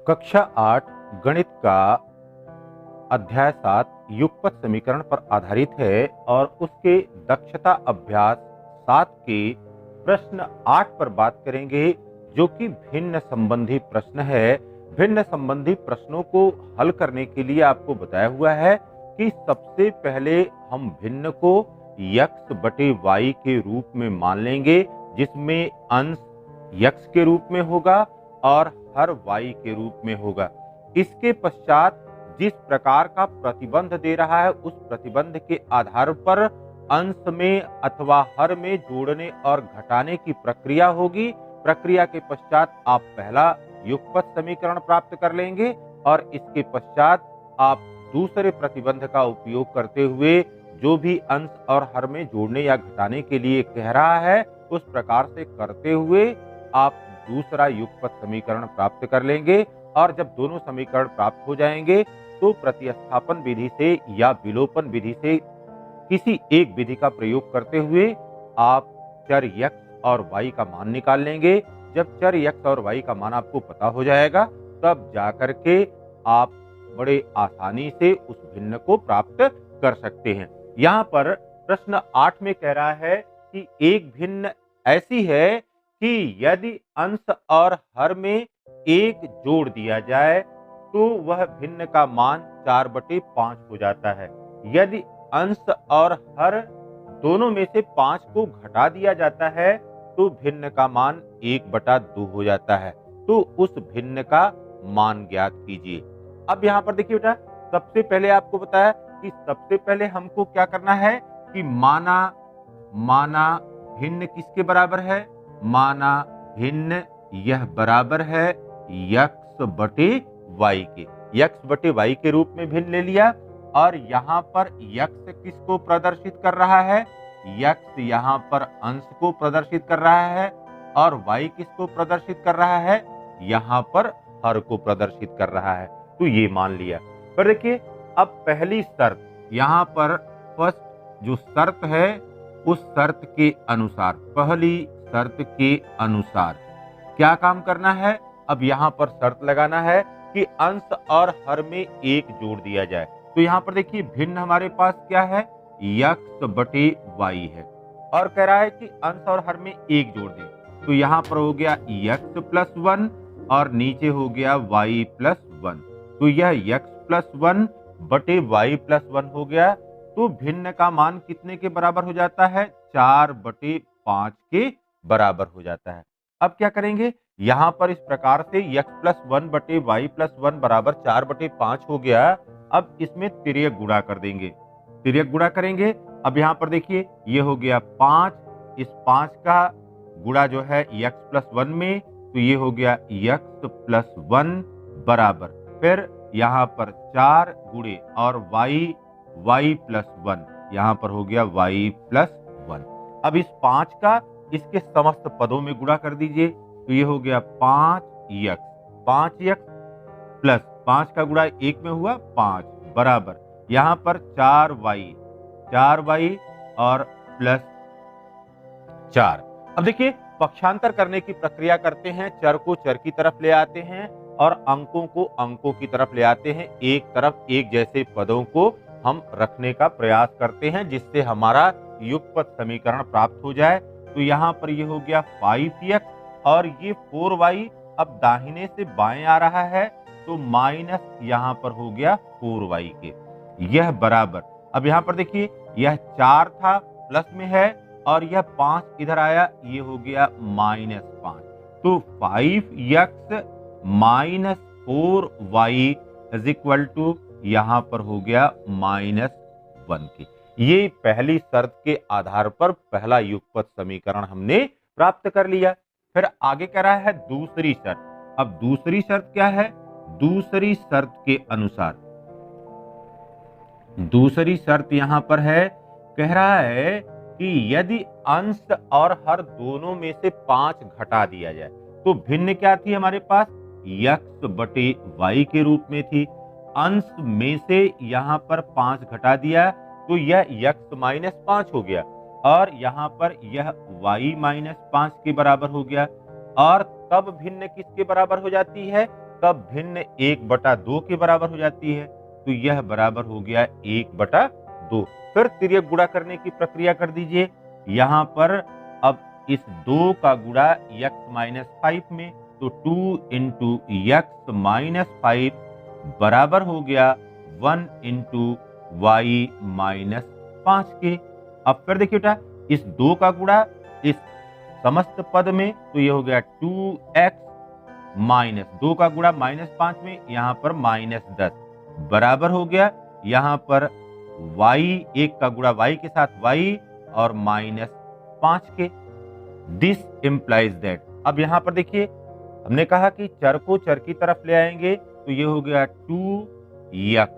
कक्षा 8 गणित का अध्याय 7 युगपत समीकरण पर आधारित है और उसके दक्षता अभ्यास 7 के प्रश्न 8 पर बात करेंगे, जो कि भिन्न संबंधी प्रश्न है। भिन्न संबंधी प्रश्नों को हल करने के लिए आपको बताया हुआ है कि सबसे पहले हम भिन्न को x बटे y के रूप में मान लेंगे, जिसमें अंश x के रूप में होगा और हर y के रूप में होगा। इसके पश्चात जिस प्रकार का प्रतिबंध दे रहा है, उस प्रतिबंध के आधार पर अंश में अथवा हर में जोड़ने और घटाने की प्रक्रिया होगी। प्रक्रिया के पश्चात आप पहला युगपत समीकरण प्राप्त कर लेंगे और इसके पश्चात आप दूसरे प्रतिबंध का उपयोग करते हुए जो भी अंश और हर में जोड़ने या घटाने के लिए कह रहा है, उस प्रकार से करते हुए आप दूसरा युगपत समीकरण प्राप्त कर लेंगे। और जब दोनों समीकरण प्राप्त हो जाएंगे तो प्रतिस्थापन विधि से या विलोपन विधि से किसी एक विधि का प्रयोग करते हुए आप चर x और y का मान निकाल लेंगे। जब चर x और y का मान आपको पता हो जाएगा, तब जाकर के आप बड़े आसानी से उस भिन्न को प्राप्त कर सकते हैं। यहाँ पर प्रश्न 8 में कह रहा है कि एक भिन्न ऐसी है कि यदि अंश और हर में 1 जोड़ दिया जाए तो वह भिन्न का मान 4/5 हो जाता है। यदि अंश और हर दोनों में से 5 को घटा दिया जाता है तो भिन्न का मान 1/2 हो जाता है। तो उस भिन्न का मान ज्ञात कीजिए। अब यहाँ पर देखिए बेटा, सबसे पहले आपको बताया कि सबसे पहले हमको क्या करना है कि माना भिन्न किसके बराबर है। माना भिन्न यह बराबर है x बटे y के। x बटे y के रूप में भिन्न ले लिया और यहाँ पर x किसको प्रदर्शित कर रहा है। x यहाँ पर अंश को प्रदर्शित कर रहा है और y किसको प्रदर्शित कर रहा है, यहाँ पर हर को प्रदर्शित कर रहा है। तो ये मान लिया। पर देखिए, अब पहली शर्त यहाँ पर फर्स्ट जो शर्त है, उस शर्त के अनुसार, पहली शर्त के अनुसार क्या काम करना है। अब यहाँ पर शर्त लगाना है कि अंश और हर में 1 जोड़ दिया जाए। तो यहाँ पर देखिए, भिन्न हमारे पास क्या है, x बटे y है और कह रहा है कि अंश और हर में 1 जोड़ दें। तो यहाँ पर हो गया x प्लस 1 और नीचे हो गया y प्लस 1। तो यह x प्लस 1 बटे y प्लस 1 हो गया। तो भिन्न का मान कितने के बराबर हो जाता है, 4/5 के बराबर हो जाता है। अब क्या करेंगे, यहाँ पर इस प्रकार से x प्लस 1 बटे y प्लस 1 बराबर 4/5 हो गया। अब इसमें तिर्यक गुणा कर देंगे, तिर्यक गुणा करेंगे। अब यहाँ पर देखिए, ये हो गया 5, इस 5 का गुणा जो है x प्लस 1 में, तो ये हो गया x प्लस 1 बराबर, फिर यहाँ पर 4 गुणे और y प्लस 1, यहाँ पर हो गया y प्लस 1। अब इस 5 का इसके समस्त पदों में गुणा कर दीजिए। तो ये हो गया 5x प्लस 5 का गुणा 1 में हुआ 5 बराबर, यहाँ पर 4y और प्लस 4। अब देखिए, पक्षांतर करने की प्रक्रिया करते हैं। चर को चर की तरफ ले आते हैं और अंकों को अंकों की तरफ ले आते हैं। एक तरफ एक जैसे पदों को हम रखने का प्रयास करते हैं, जिससे हमारा युगपत समीकरण प्राप्त हो जाए। तो यहाँ पर ये हो गया 5x और ये 4y अब दाहिने से बाएं आ रहा है, तो माइनस यहाँ पर हो गया 4y के, यह बराबर। अब यहाँ पर देखिए, यह 4 था प्लस में है और यह 5 इधर आया, ये हो गया -5। तो 5x minus 4y is equal to यहाँ पर हो गया -1 की। ये पहली शर्त के आधार पर पहला युगपत समीकरण हमने प्राप्त कर लिया। फिर आगे कह रहा है दूसरी शर्त। अब दूसरी शर्त क्या है, दूसरी शर्त के अनुसार, दूसरी शर्त यहां पर है, कह रहा है कि यदि अंश और हर दोनों में से 5 घटा दिया जाए तो भिन्न क्या थी हमारे पास, x बटे y के रूप में थी। अंश में से यहां पर 5 घटा दिया तो यह x माइनस 5 हो गया और यहाँ पर यह y माइनस 5 के बराबर हो गया। और तब भिन्न किसके बराबर हो जाती है, कब भिन्न 1/2 के बराबर हो जाती है, तो यह बराबर हो गया 1/2। फिर तिर्यक गुणा करने की प्रक्रिया कर दीजिए। यहाँ पर अब इस 2 का गुणा x-5 में, तो 2 इंटू x-5 बराबर हो गया 1 इंटू y-5 के। अब फिर देखिए बेटा, इस 2 का गुणा इस समस्त पद में, तो ये हो गया 2x माइनस 2 का गुणा -5 में, यहाँ पर -10 बराबर हो गया यहाँ पर y, 1 का गुणा y के साथ y और -5 के। दिस इम्प्लाइज दैट, अब यहाँ पर देखिए हमने कहा कि चर को चर की तरफ ले आएंगे, तो ये हो गया 2x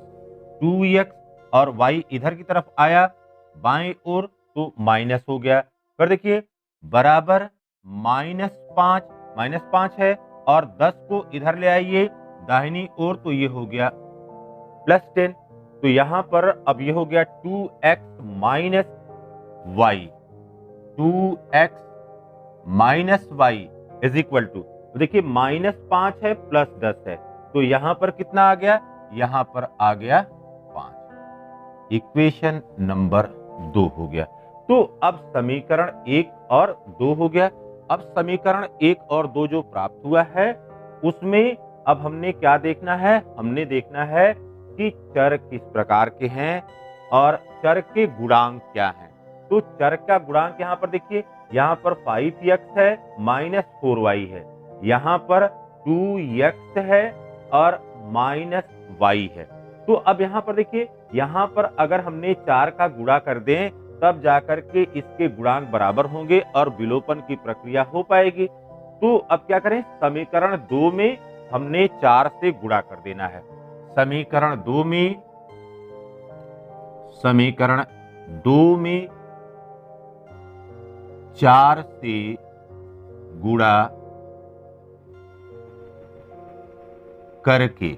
और y इधर की तरफ आया बाएं ओर, तो माइनस हो गया। फिर देखिए बराबर -5 है और 10 को इधर ले आइए दाहिनी ओर, तो ये हो गया +10। तो यहां पर अब ये हो गया 2x minus y, 2x minus y is equal to, तो देखिए -5 है +10 है, तो यहां पर कितना आ गया, यहां पर आ गया 5। इक्वेशन नंबर 2 हो गया। तो अब समीकरण 1 और 2 हो गया। अब समीकरण 1 और 2 जो प्राप्त हुआ है, उसमें अब हमने क्या देखना है, हमने देखना है कि चर किस प्रकार के हैं और चर के गुणांक क्या हैं। तो चर का गुणांक यहाँ पर देखिए, यहाँ पर 5x है -4y है, यहाँ पर 2x है और -y है। तो अब यहाँ पर देखिए, यहाँ पर अगर हमने 4 का गुणा कर दें, तब जाकर के इसके गुणांक बराबर होंगे और विलोपन की प्रक्रिया हो पाएगी। तो अब क्या करें, समीकरण 2 में हमने 4 से गुणा कर देना है। समीकरण 2 में 4 से गुणा करके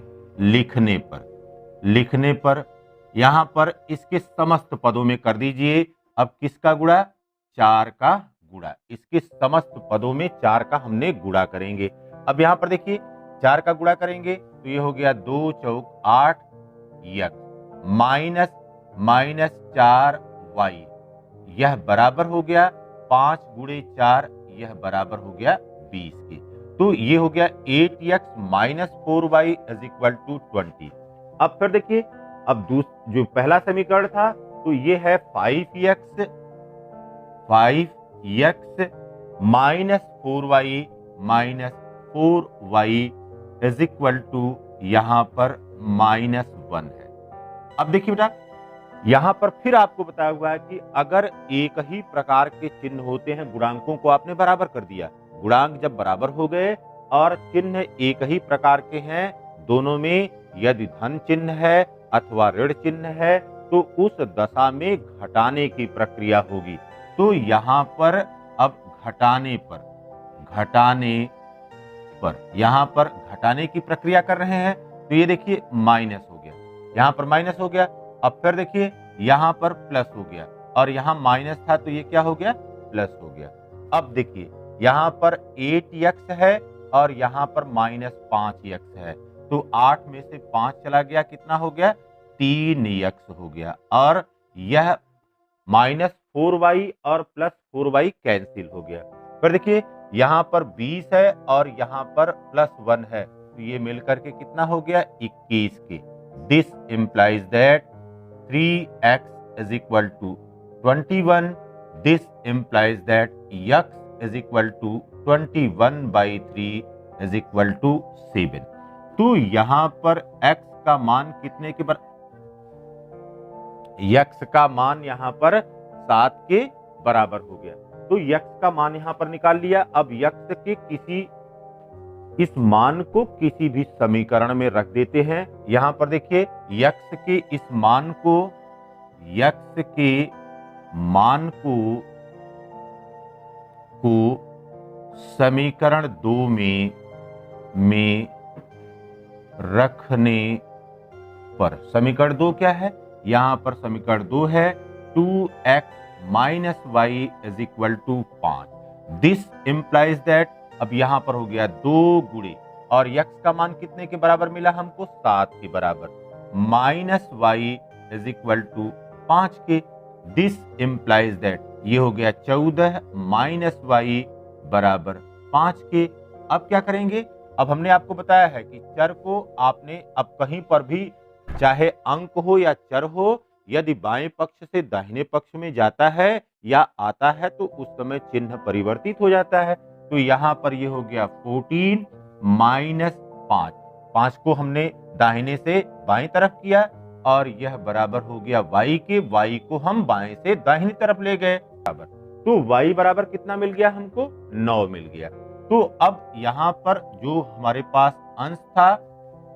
लिखने पर यहां पर इसके समस्त पदों में कर दीजिए। अब किसका गुणा, 4 का गुणा, इसके समस्त पदों में 4 का हमने गुणा करेंगे। अब यहां पर देखिए 4 का गुणा करेंगे, तो ये हो गया 2 चौक 8 x माइनस 4y, यह बराबर हो गया 5 गुणे 4, यह बराबर हो गया 20 के। तो ये हो गया 8x minus 4y is equal to 20। अब फिर देखिए, अब जो पहला समीकरण था, तो ये है 5x minus 4y is equal to यहां पर -1 है। अब देखिए बेटा, यहां पर फिर आपको बताया हुआ है कि अगर एक ही प्रकार के चिन्ह होते हैं, गुणांकों को आपने बराबर कर दिया, गुणांक जब बराबर हो गए और चिन्ह एक ही प्रकार के हैं, दोनों में यदि धन चिन्ह है अथवा ऋण चिन्ह है, तो उस दशा में घटाने की प्रक्रिया होगी। तो यहां पर अब घटाने पर यहां पर घटाने की प्रक्रिया कर रहे हैं, तो ये देखिए माइनस हो गया, यहां पर माइनस हो गया। अब फिर देखिए यहां पर प्लस हो गया और यहां माइनस था, तो ये क्या हो गया, प्लस हो गया। अब देखिए यहां पर 8x है और यहां पर -5x है, तो 8 में से 5 चला गया, कितना हो गया, 3x हो गया। और यह -4y और +4y कैंसिल हो गया। फिर देखिए यहां पर 20 है और यहां पर +1 है, तो ये मिलकर के कितना हो गया, 21 के। This implies that 3x is equal to 21। This implies that x is equal to 21/3 is equal to 7। तो यहां पर x का मान कितने के x का मान यहां पर 7 के बराबर हो गया। तो x का मान यहां पर निकाल लिया। अब x के इस मान को किसी भी समीकरण में रख देते हैं। यहां पर देखिए x के इस मान को समीकरण 2 में रखने पर, समीकरण 2 क्या है, यहां पर समीकरण 2 है 2x minus y is equal to 5। This implies that, अब यहां पर हो गया 2 गुणे और यक्स का मान कितने के बराबर मिला हमको? 7 के बराबर। Minus y is equal to 5 के। दिस इम्प्लाइज दैट, ये हो गया 14 माइनस वाई बराबर 5 के। अब क्या करेंगे? अब हमने आपको बताया है कि चर को आपने अब कहीं पर भी, चाहे अंक हो या चर हो, यदि बाएं पक्ष से दाहिने पक्ष में जाता है या आता है तो उस समय चिन्ह परिवर्तित हो जाता है। तो यहां पर ये हो गया 14 माइनस 5। 5 को हमने दाहिने से बाएं तरफ किया और यह बराबर हो गया y के। y को हम बाएं से दाहिनी तरफ ले गए बराबर। तो y बराबर कितना मिल गया हमको? 9 मिल गया। तो अब यहां पर जो हमारे पास अंश था,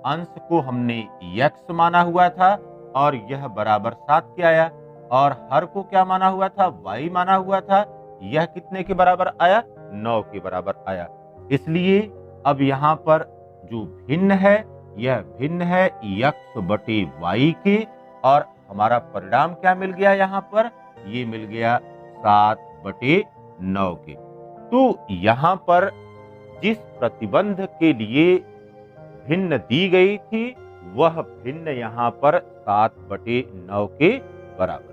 अंश को हमने x माना हुआ था और यह बराबर 7 के आया, और हर को क्या माना हुआ था? y माना हुआ था। यह कितने के बराबर आया? 9 के बराबर आया। इसलिए अब यहाँ पर जो भिन्न है, यह भिन्न है x बटे y के, और हमारा परिणाम क्या मिल गया यहाँ पर? ये मिल गया 7 बटे 9 के। तो यहाँ पर जिस प्रतिबंध के लिए भिन्न दी गई थी, वह भिन्न यहाँ पर 7 बटे 9 के बराबर।